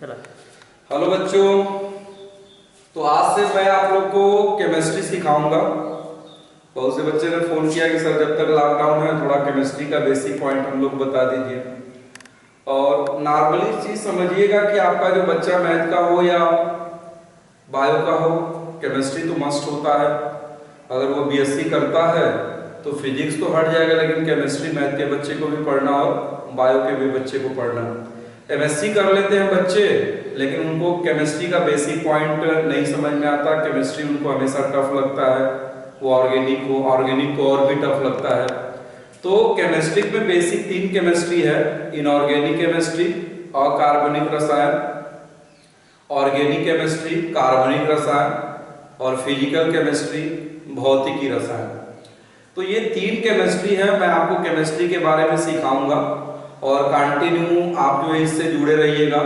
चला। हेलो बच्चों, तो आज से मैं आप लोग को केमिस्ट्री सिखाऊंगा। बहुत से बच्चे ने फोन किया कि सर जब तक लॉकडाउन है थोड़ा केमिस्ट्री का बेसिक पॉइंट हम लोग बता दीजिए। और नॉर्मली चीज समझिएगा कि आपका जो बच्चा मैथ का हो या बायो का हो, केमिस्ट्री तो मस्ट होता है। अगर वो बीएससी करता है तो फिजिक्स तो हट जाएगा, लेकिन केमिस्ट्री मैथ के बच्चे को भी पढ़ना और बायो के भी बच्चे को पढ़ना। एमएससी कर लेते हैं बच्चे, लेकिन उनको केमिस्ट्री का बेसिक पॉइंट नहीं समझ में आता। केमिस्ट्री उनको हमेशा टफ लगता है, वो ऑर्गेनिक को और भी टफ लगता है। तो केमिस्ट्री में बेसिक 3 केमिस्ट्री है: इनऑर्गेनिक केमिस्ट्री, अकार्बनिक रसायन, ऑर्गेनिक केमिस्ट्री, कार्बनिक रसायन, और फिजिकल केमिस्ट्री, भौतिकी रसायन। तो ये 3 केमिस्ट्री है। मैं आपको केमिस्ट्री के बारे में सिखाऊंगा और कंटिन्यू आप जो है इससे जुड़े रहिएगा।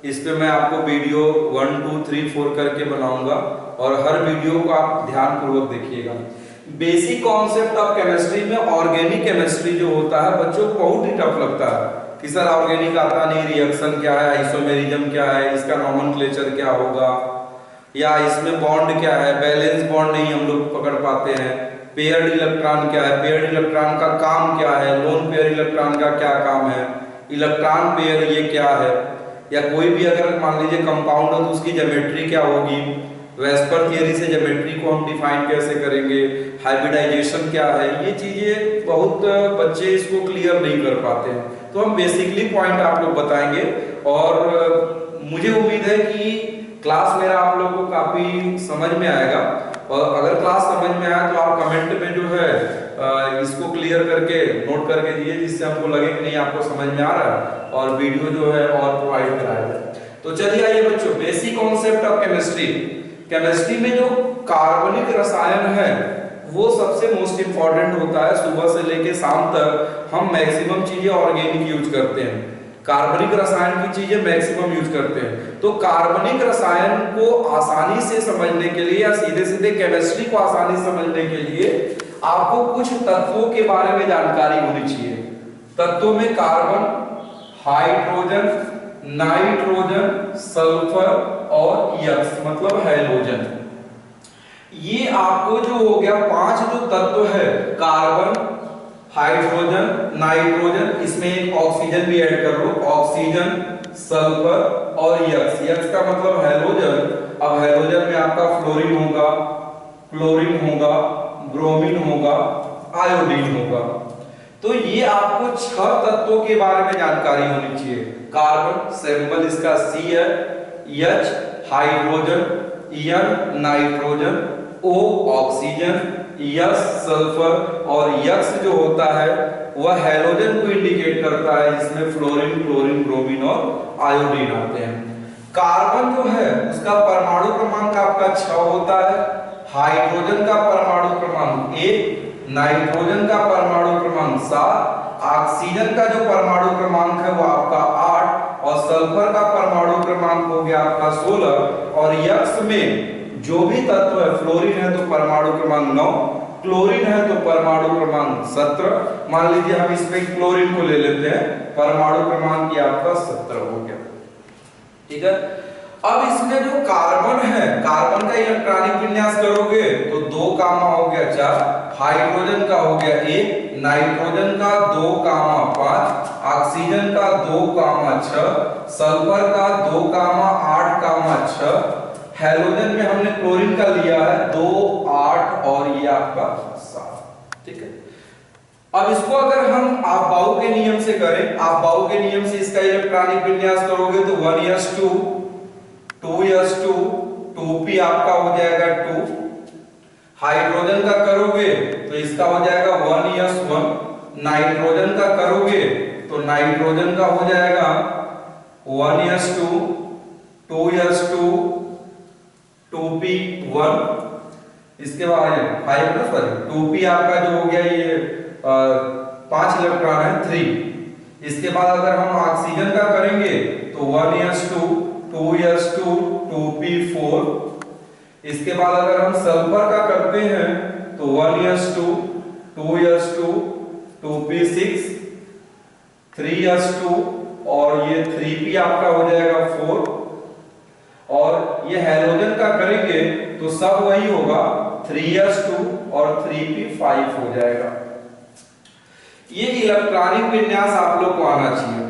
इस पे मैं आपको वीडियो 1, 2, 3, 4 करके बनाऊंगा और हर वीडियो को आप ध्यानपूर्वक देखिएगा। बेसिक कॉन्सेप्ट ऑफ केमिस्ट्री में ऑर्गेनिक केमिस्ट्री जो होता है बच्चों को बहुत ही टफ लगता है कि सर ऑर्गेनिक आता नहीं, रिएक्शन क्या है, आइसोमेरिज्म क्या है, इसका नॉमेनक्लेचर क्या होगा, या इसमें बॉन्ड क्या है, बैलेंस बॉन्ड नहीं हम लोग पकड़ पाते हैं, पेयर्ड इलेक्ट्रॉन क्या है, पेयर्ड इलेक्ट्रॉन का काम क्या है, लोन पेयर इलेक्ट्रॉन का क्या काम है, इलेक्ट्रॉन पेयर ये क्या है, या कोई भी अगर मान लीजिए कंपाउंड हो तो उसकी ज्योमेट्री क्या होगी, वेस्पर थियरी से ज्योमेट्री को हम डिफाइन कैसे करेंगे, हाइब्रिडाइजेशन क्या है, ये चीजें बहुत बच्चे इसको क्लियर नहीं कर पाते हैं। तो हम बेसिकली पॉइंट आप लोग बताएंगे और मुझे उम्मीद है कि क्लास मेरा आप लोगों को काफी समझ में आएगा। और अगर क्लास समझ में आया तो आप कमेंट में जो है इसको क्लियर करके नोट करके दीजिए, जिससे हमको लगे कि नहीं आपको समझ में आ रहा है और वीडियो जो है और प्रोवाइड कराया जाए। तो चलिए आइए बच्चों, basic concept of chemistry. Chemistry में जो कार्बनिक रसायन है वो सबसे मोस्ट इंपॉर्टेंट होता है। सुबह से लेके शाम तक हम मैक्सिमम चीजें ऑर्गेनिक यूज करते हैं, कार्बनिक रसायन की चीजें मैक्सिमम यूज करते हैं। तो कार्बनिक रसायन को आसानी से समझने के लिए या सीधे सीधे केमिस्ट्री को आसानी से समझने के लिए आपको कुछ तत्वों के बारे में जानकारी होनी चाहिए। तत्वों में कार्बन, हाइड्रोजन, नाइट्रोजन, सल्फर और यक्स मतलब हैलोजन। ये आपको जो हो गया 5 जो तत्व है, कार्बन, हाइड्रोजन, नाइट्रोजन, इसमें एक ऑक्सीजन भी ऐड कर लो, ऑक्सीजन, सल्फर और यक्स। यक्स का मतलब हैलोजन। अब हैलोजन में आपका फ्लोरीन होगा, क्लोरीन होगा, ब्रोमीन होगा, आयोडीन होगा। तो ये आपको 6 तत्वों के बारे में जानकारी होनी चाहिए। कार्बन सिंबल इसका C है, H hydrogen, N nitrogen, O oxygen, S sulphur और यक्स जो होता है वह हैलोजन को इंडिकेट करता है, जिसमें फ्लोरीन, क्लोरीन, ब्रोमीन और आयोडीन आते हैं। कार्बन जो है उसका परमाणु क्रमांक आपका 6 होता है, हाइड्रोजन का परमाणु क्रमांक 1, नाइट्रोजन का परमाणु क्रमांक 7, ऑक्सीजन का जो परमाणु क्रमांक है वो आपका 8 और सल्फर का परमाणु क्रमांक हो गया आपका 16। और यक्स में जो भी तत्व है, फ्लोरीन है तो परमाणु क्रमांक 9, क्लोरीन है तो परमाणु क्रमांक 17। मान लीजिए हम इसमें क्लोरीन को ले लेते हैं, परमाणु क्रमांक ये आपका 17 हो गया, ठीक है। अब इसमें जो कार्बन है, कार्बन का इलेक्ट्रॉनिक विन्यास करोगे तो 2 कामा हो गया 4, हाइड्रोजन का हो गया 1, नाइट्रोजन का 2 कामा 5, ऑक्सीजन का 2 कामा 6, सल्फर का 2 कामा 8 कामा 6, हैलोजन में हमने क्लोरीन का लिया है 2, 8 और ये आपका 7, ठीक है। अब इसको अगर हम आपबाउ के नियम से करें, आपबाउ के नियम से इसका इलेक्ट्रॉनिक विन्यास करोगे तो 1s2, 2s2, 2p आपका हो जाएगा 2। हाइड्रोजन का करोगे तो इसका हो जाएगा 1s1, नाइट्रोजन का करोगे तो नाइट्रोजन का हो जाएगा 1s2, 2s2, 2p1। इसके बाद 2p आपका जो हो गया ये 5 इलेक्ट्रॉन है 3। इसके बाद अगर हम ऑक्सीजन का करेंगे तो 1s2, 2s2, 2p4। इसके बाद अगर हम सल्फर का करते हैं तो 1s2, 2s2, 2p6, 3s2 और ये 3p आपका हो जाएगा 4 सब वही होगा, 3s2 और 3p5 हो जाएगा। ये इलेक्ट्रॉनिक विन्यास आप लोग को आना चाहिए,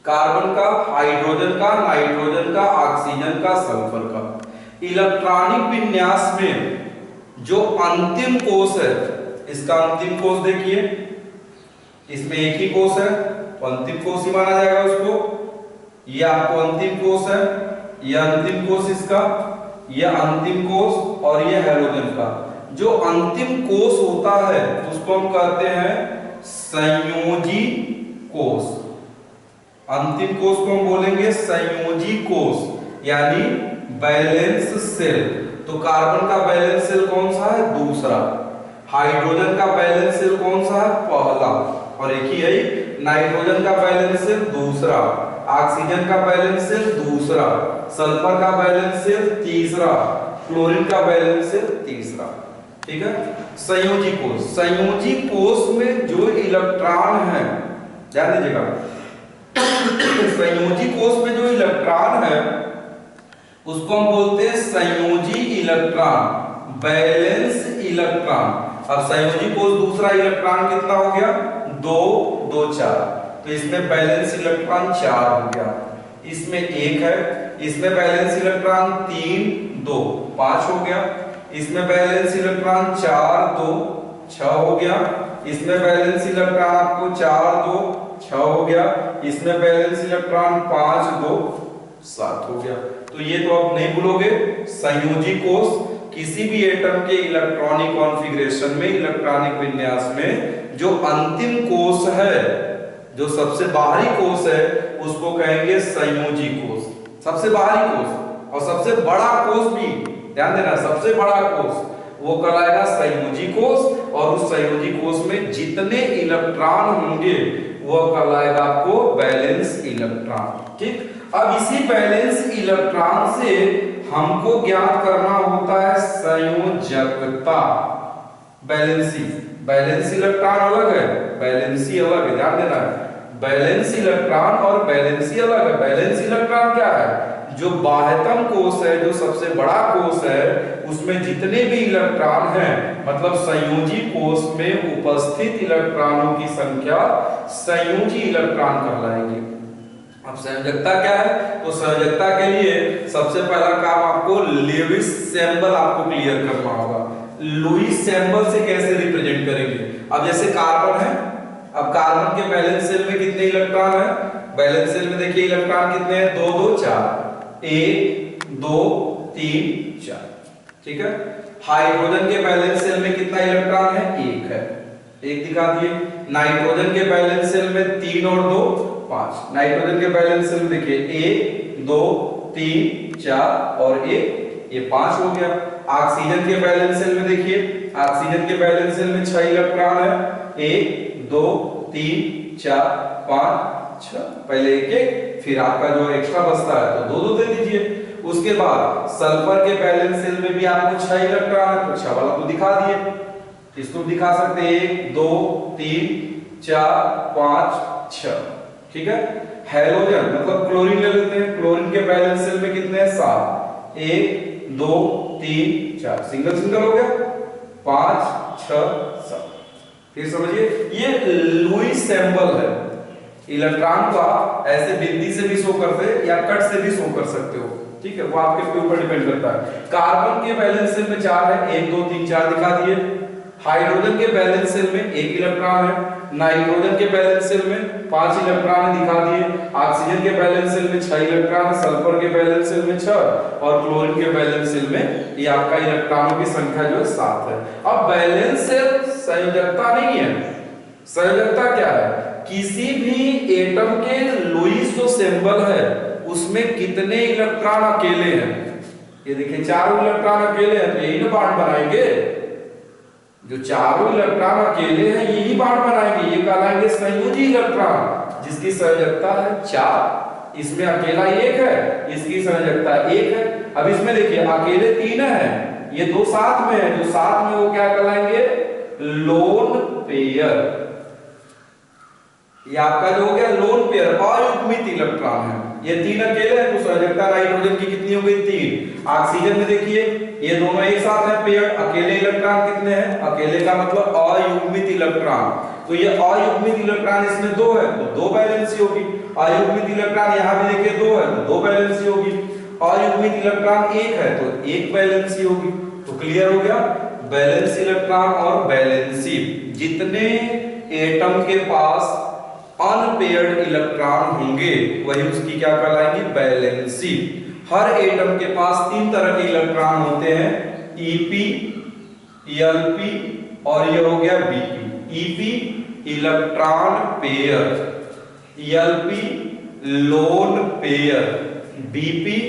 कार्बन का, हाइड्रोजन का, नाइट्रोजन का, ऑक्सीजन का, सल्फर का। इलेक्ट्रॉनिक विन्यास में जो अंतिम कोष है, इसका अंतिम कोष देखिए, इसमें एक ही कोष है तो अंतिम कोष ही माना जाएगा उसको। ये आपको अंतिम कोष है, ये अंतिम कोष इसका, ये अंतिम कोष और ये हैलोजन का। जो अंतिम कोष होता है उसको हम कहते हैं संयोजी कोष। अंतिम कोष को हम बोलेंगे संयोजी कोष, यानी बैलेंस सेल। तो कार्बन का बैलेंस सेल कौन सा है? दूसरा। हाइड्रोजन का बैलेंस सेल कौन सा है? पहला। और एक ही है, नाइट्रोजन का बैलेंस सेल दूसरा, ऑक्सीजन का बैलेंस सेल दूसरा, सल्फर का बैलेंस सेल तीसरा, क्लोरीन का बैलेंस सेल तीसरा। ठीक है। संयोजी कोष, संयोजी कोष में जो इलेक्ट्रॉन है, ध्यान दीजिएगा, संयोजी कोष में जो इलेक्ट्रॉन है उसको हम बोलते हैं संयोजी इलेक्ट्रॉन, बैलेंस इलेक्ट्रॉन। अब संयोजी कोष दूसरा इलेक्ट्रॉन कितना हो गया? 2 2 4, तो इसमें बैलेंस इलेक्ट्रॉन 4 हो गया। इसमें 1 है, इसमें बैलेंस इलेक्ट्रॉन 3 2 5 हो गया। इसमें बैलेंस इलेक्ट्रॉन 4 2 6 हो गया। इसमें बैलेंस इलेक्ट्रॉन आपको 4 2 6 हो गया। इसमें बैलेंस इलेक्ट्रॉन 5 2 7 हो गया। तो ये तो आप नहीं भूलोगे, संयोजी कोष किसी भी एटम के इलेक्ट्रॉनिक कॉन्फ़िगरेशन में, इलेक्ट्रॉनिक विन्यास में जो अंतिम कोष है, जो सबसे बाहरी कोष है, उसको कहेंगे संयोजी कोष, सबसे बाहरी कोष। और सबसे बड़ा कोष भी, ध्यान देना, सबसे बड़ा कोष वो कहलाएगा संयोजी कोष। और उस संयोजी कोष में जितने इलेक्ट्रॉन होंगे वो कहलाएगा आपको बैलेंस इलेक्ट्रॉन। ठीक। अब इसी बैलेंस इलेक्ट्रॉन से हमको ज्ञात करना होता है संयोजकता, बैलेंसी। बैलेंस इलेक्ट्रॉन अलग है, बैलेंसी अलग है, ध्यान देना है। बैलेंस इलेक्ट्रॉन और बैलेंसी अलग है। बैलेंस इलेक्ट्रॉन क्या है? जो बाह्यतम कोष है, जो सबसे बड़ा कोष है, उसमें जितने भी इलेक्ट्रॉन हैं, मतलब संयोजी कोष में उपस्थित इलेक्ट्रॉनों की संख्या संयोजी इलेक्ट्रॉन कहलाएगी। अब संयोजकता क्या है? तो संयोजकता के लिए सबसे पहला काम आपको लुईस सैंबल आपको क्लियर करना होगा। लुईस सैंबल से कैसे रिप्रेजेंट करेंगे? अब जैसे कार्बन है, अब कार्बन के बैलेंस सेल में कितने इलेक्ट्रॉन है? बैलेंस सेल में देखिए इलेक्ट्रॉन कितने हैं? 2 2 4, 1 2 3 4। ठीक है। हाइड्रोजन के बैलेंस सेल में कितना इलेक्ट्रॉन है? 1 है, 1 दिखा दिए। नाइट्रोजन के बैलेंस सेल में 3 और 2 5। नाइट्रोजन के बैलेंस सेल में देखिए 1 2 3 4 और 1, ये 5 हो गया। ऑक्सीजन के बैलेंस सेल में देखिए, ऑक्सीजन के बैलेंस सेल में 6 इलेक्ट्रॉन है, 1 2 3 4 5 6, पहले 1 1, फिर आपका जो एक्स्ट्रा बचता है तो 2 2 दे दीजिए। उसके बाद सल्फर के बैलेंस सेल में भी आपको 6 इलेक्ट्रॉन है, तो 6 वाला तो दिखा दिए। इसको दिखा सकते हैं 1 2 3 4 5 6। ठीक है। हैलोजन मतलब क्लोरीन ले लेते हैं। क्लोरीन के बैलेंस सेल में कितने हैं? 7, 1 2 3 4, सिंगल सिंगल हो गया, 5 6 7। फिर समझिए, ये लुईस सैंबल है। इलेक्ट्रॉन को आप ऐसे बिंदी से भी शो करते या कट से भी शो कर सकते हो। ठीक है, वो आपके ऊपर डिपेंड करता है। कार्बन के बैलेंस सेल में 4 है, 1 2 3 4 दिखा दिए। हाइड्रोजन के बैलेंस सेल में 1 इलेक्ट्रॉन है। नाइट्रोजन के बैलेंस सेल में 5 इलेक्ट्रॉन दिखा दिए। ऑक्सीजन के बैलेंस सेल में 6 इलेक्ट्रॉन है। सल्फर के बैलेंस सेल में 6 और क्लोरीन के बैलेंस सेल में ये आपका इलेक्ट्रॉनों की संख्या जो है 7 है। अब बैलेंस सेल संयोजकता नहीं है। संयोजकता क्या है? किसी भी एटम के लुईस जो सिंबल है उसमें कितने इलेक्ट्रॉन अकेले हैं। ये देखिए 4 इलेक्ट्रॉन अकेले हैं, तो यही ना बॉन्ड बनाएंगे। जो 4 इलेक्ट्रॉन अकेले हैं यही बॉन्ड बनाएंगे, ये कहलाएंगे संयोजी इलेक्ट्रॉन, जिसकी संयोजकता है 4। इसमें अकेला 1 है, इसकी संयोजकता 1 है। अब इसमें देखिए अकेले 3 है, ये 2 साथ में है, जो साथ में वो क्या कहलाएंगे? Lone pair. ये आपका जो हो गया लोन पेयर, अयुग्मित इलेक्ट्रॉन है। ये 3 अकेले हैं तो संयोजकता हाइड्रोजन की कितनी हो गई 3। ऑक्सीजन में देखिए ये दोनों एक साथ हैं पेयर, अकेले इलेक्ट्रॉन कितने हैं, अकेले का मतलब अयुग्मित इलेक्ट्रॉन, तो ये अयुग्मित इलेक्ट्रॉन इसमें 2 है तो 2 वैलेंसी होगी। अयुग्मित इलेक्ट्रॉन यहाँ भी देखिए 2 है तो 2 वैलेंसी होगी। अयुग्मित इलेक्ट्रॉन 1 है तो 1 वैलेंसी होगी। तो क्लियर हो गया, वैलेंस इलेक्ट्रॉन और वैलेंसी, जितने एटम के पास अनपेयर्ड इलेक्ट्रॉन होंगे वही उसकी क्या कहलाएंगी, वैलेंसी। हर एटम के पास 3 तरह के इलेक्ट्रॉन होते हैं, ईपी, एलपी और ये हो गया BP. EP electron pair, LP lone pair, BP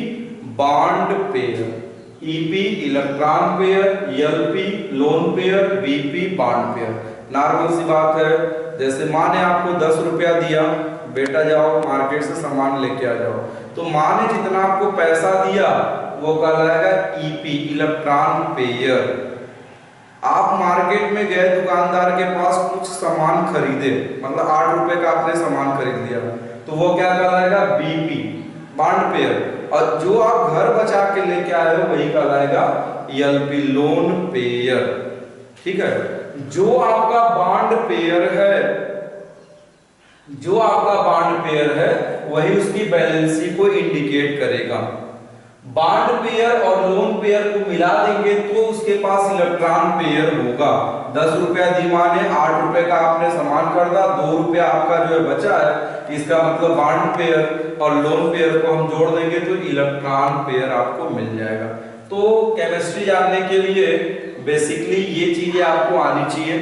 bond pair. EP electron pair, LP lone pair, BP bond pair. Normal सी बात है, जैसे माँ ने आपको 10 रुपया दिया, बेटा जाओ मार्केट से सामान लेके आ जाओ, तो माँ ने जितना आपको पैसा दिया वो कहलाएगा ईपी इलेक्ट्रॉन पेयर। आप मार्केट में गए, दुकानदार के पास कुछ सामान खरीदे, मतलब 8 रुपए का आपने सामान खरीद लिया, तो वो क्या कहलाएगा, बीपी बॉन्ड पेयर। और जो आप घर बचा के लेके आए हो वही कहलाएगा एलपी लोन पेयर। ठीक है, जो आपका बॉन्ड पेयर है, जो आपका बॉन्ड पेयर है वही उसकी बैलेंसी को इंडिकेट करेगा। बॉन्ड पेयर और लोन पेयर को मिला देंगे तो उसके पास इलेक्ट्रॉन पेयर होगा। 10 रुपया दी माँ ने, 8 रुपए का आपने सामान खरीदा, 2 रुपया आपका जो है बचा है, इसका मतलब बॉन्ड पेयर और लोन पेयर को हम जोड़ देंगे तो इलेक्ट्रॉन पेयर आपको मिल जाएगा। तो केमिस्ट्री जानने के लिए बेसिकली ये चीजें आपको आनी चाहिए।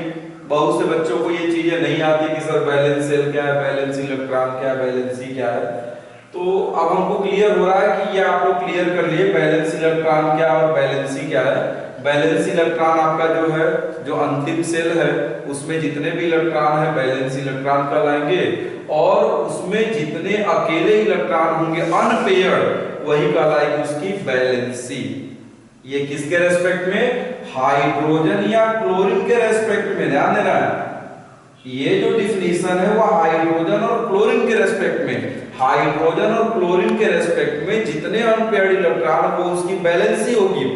बहुत से बच्चों को ये चीजें नहीं आती कि सर वैलेंस सेल क्या है, वैलेंस इलेक्ट्रॉन क्या है, वैलेंसी क्या है। तो अब हमको क्लियर हो रहा है कि ये आप लोग क्लियर कर लिए वैलेंस इलेक्ट्रॉन क्या और वैलेंसी क्या है। वैलेंस इलेक्ट्रॉन आपका जो है, जो अंतिम सेल है उसमें जितने भी इलेक्ट्रॉन है वैलेंस इलेक्ट्रॉन कहलाएंगे, और उसमें जितने अकेले इलेक्ट्रॉन होंगे अनपेयर्ड वही कहलाएगी उसकी वैलेंसी। ये किसके रेस्पेक्ट में, हाइड्रोजन या क्लोरीन के रेस्पेक्ट में, ध्यान देना है। ये जो डिफिनीशन है वो हाइड्रोजन और क्लोरीन के रेस्पेक्ट में, हाइड्रोजन और क्लोरीन के रेस्पेक्ट में जितने अनपेयर्ड इलेक्ट्रॉन हो उसकी बैलेंसी होगी।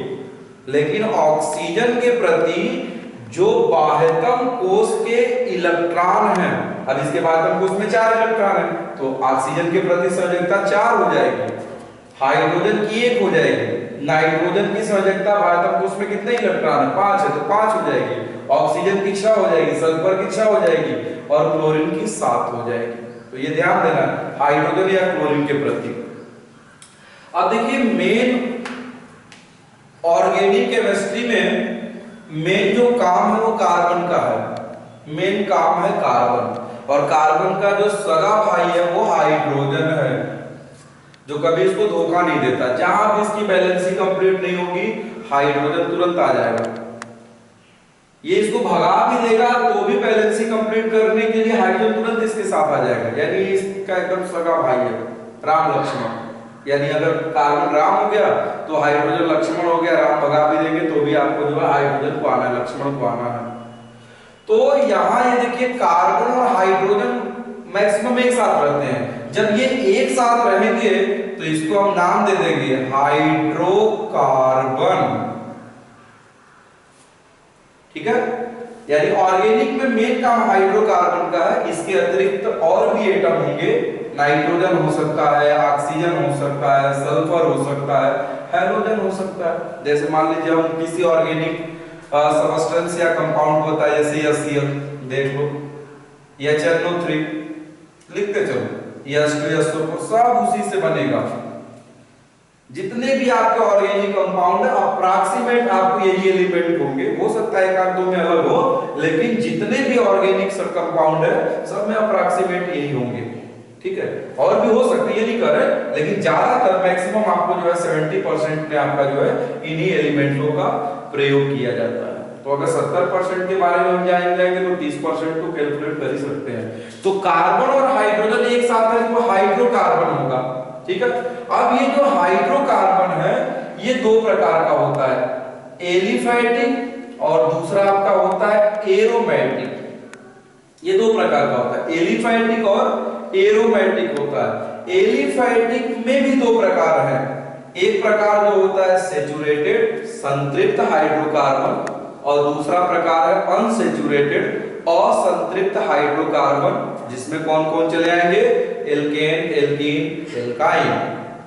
लेकिन ऑक्सीजन के प्रति जो बाह्यतम कोश के इलेक्ट्रॉन हैं, अब इसके बाह्यतम कोश में 4 इलेक्ट्रॉन है तो ऑक्सीजन के प्रति संयोजकता 4 हो जाएगी, हाइड्रोजन की 1 हो जाएगी, नाइट्रोजन की संयोजकता बाह्यतम कोश में कितने इलेक्ट्रॉन है, 5 है तो 5 हो जाएगी, ऑक्सीजन की 6 हो जाएगी, सल्फर की 6 हो जाएगी और क्लोरीन की 7 हो जाएगी। तो ये ध्यान देना हाइड्रोजन या क्लोरीन के प्रति। अब देखिए मेन ऑर्गेनिक केमिस्ट्री में मेन जो काम है वो कार्बन का है, मेन काम है कार्बन, और कार्बन का जो सगा भाई है वो हाइड्रोजन है, जो कभी इसको धोखा नहीं देता। जहां भी इसकी बैलेंसी कंप्लीट नहीं होगी हाइड्रोजन तुरंत आ जाएगा। ये इसको भगा भी देगा तो भी बैलेंसी कंप्लीट करने के लिए हाइड्रोजन तुरंत इसके साथ आ जाएगा, यानी इसका एकदम सगा भाई है, राम लक्ष्मण। यानी अगर कार्बन राम हो गया तो हाइड्रोजन लक्ष्मण हो गया, राम भगा भी देंगे तो भी आपको जो है हाइड्रोजन को आना है, लक्ष्मण को आना है। तो यहाँ ये देखिए कार्बन और हाइड्रोजन मैक्सिमम एक साथ रहते हैं। जब ये एक साथ रहेंगे तो इसको हम नाम दे देंगे हाइड्रोकार्बन। ठीक है, यानी ऑर्गेनिक में मेन काम हाइड्रोकार्बन का है। इसके अतिरिक्त और भी एटम होंगे, नाइट्रोजन हो सकता है, ऑक्सीजन हो सकता है, सल्फर हो सकता है, हैलोजन हो सकता है। जैसे मान लीजिए हम किसी ऑर्गेनिक सबस्टेंस या कंपाउंड होता है जैसे HCl देख लो, HNO3 लिखते चलो, H2SO4 सब उसी से बनेगा। जितने भी आपके ऑर्गेनिक कंपाउंड है अप्रॉक्सीमेट आपको यही एलिमेंट होंगे, हो सकता है एक आध दो में अलग हो, लेकिन जितने भी ऑर्गेनिक कंपाउंड है सब में अप्रॉक्सीमेट यही होंगे। ठीक है, और भी हो सकते हैं ये नहीं कर रहे, लेकिन ज्यादातर मैक्सिमम आपको जो है 70% में आपका जो है इन्हीं एलिमेंटों का प्रयोग किया जाता है। तो अगर 70% के बारे में हम जानेंगे तो 30% को कैलकुलेट कर ही सकते हैं। तो कार्बन और हाइड्रोजन एक साथ है तो हाइड्रोकार्बन होगा। ठीक है, अब ये जो हाइड्रोकार्बन है ये 2 प्रकार का होता है, एलिफैटिक और दूसरा आपका होता है एरोमेटिक। ये 2 प्रकार का होता है, एलिफैटिक और एरोमेटिक होता है। एलिफैटिक में भी 2 प्रकार हैं, एक प्रकार जो होता है सेचुरेटेड संतृप्त हाइड्रोकार्बन और दूसरा प्रकार है अनसेचुरेटेड असंतृप्त हाइड्रोकार्बन, जिसमें कौन कौन चले आएंगे, एल्केन, एल्कीन, एल्काइन।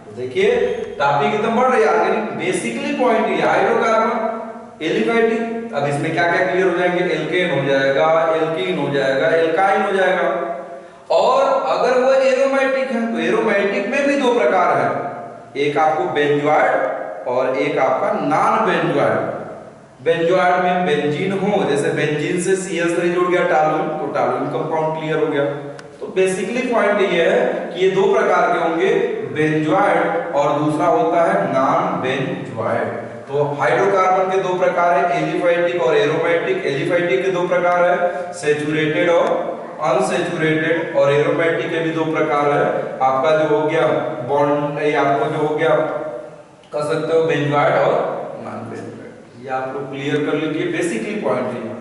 तो देखिए टॉपिक एकदम बढ़ रही है, बेसिकली पॉइंट ये हाइड्रोकार्बन एलिफैटिक। अब इसमें क्या क्या क्लियर हो जाएंगे, एल्केन हो जाएगा, एल्कीन हो जाएगा, एल्काइन हो जाएगा। और अगर वो एरोमेटिक है तो एरोमेटिक में भी दो प्रकार है, एक आपको बेंजोइड और एक आपका नॉन बेंजोइड। बेंजोइड में बेंजीन हो, जैसे बेंजीन से CH3 जुड़ गया टालुइन, तो टालुइन कंपाउंड क्लियर हो गया। तो बेसिकली पॉइंट ये है कि ये दो प्रकार के होंगे, बेंजोइड और दूसरा होता है नॉन बेंजोइड। तो हाइड्रोकार्बन के दो प्रकार है, एलिफैटिक और एरोमेटिक। एलिफैटिक के दो प्रकार है, सेचुरेटेड और अनसेचुरेटेड, और एरोमेटिक के भी दो प्रकार है। आपका जो हो गया बॉन्ड, आपको जो हो गया कह सकते हो बेंजोइड और नॉन बेंजोइड। ये आप लोग क्लियर कर लीजिए, बेसिकली पॉइंट है।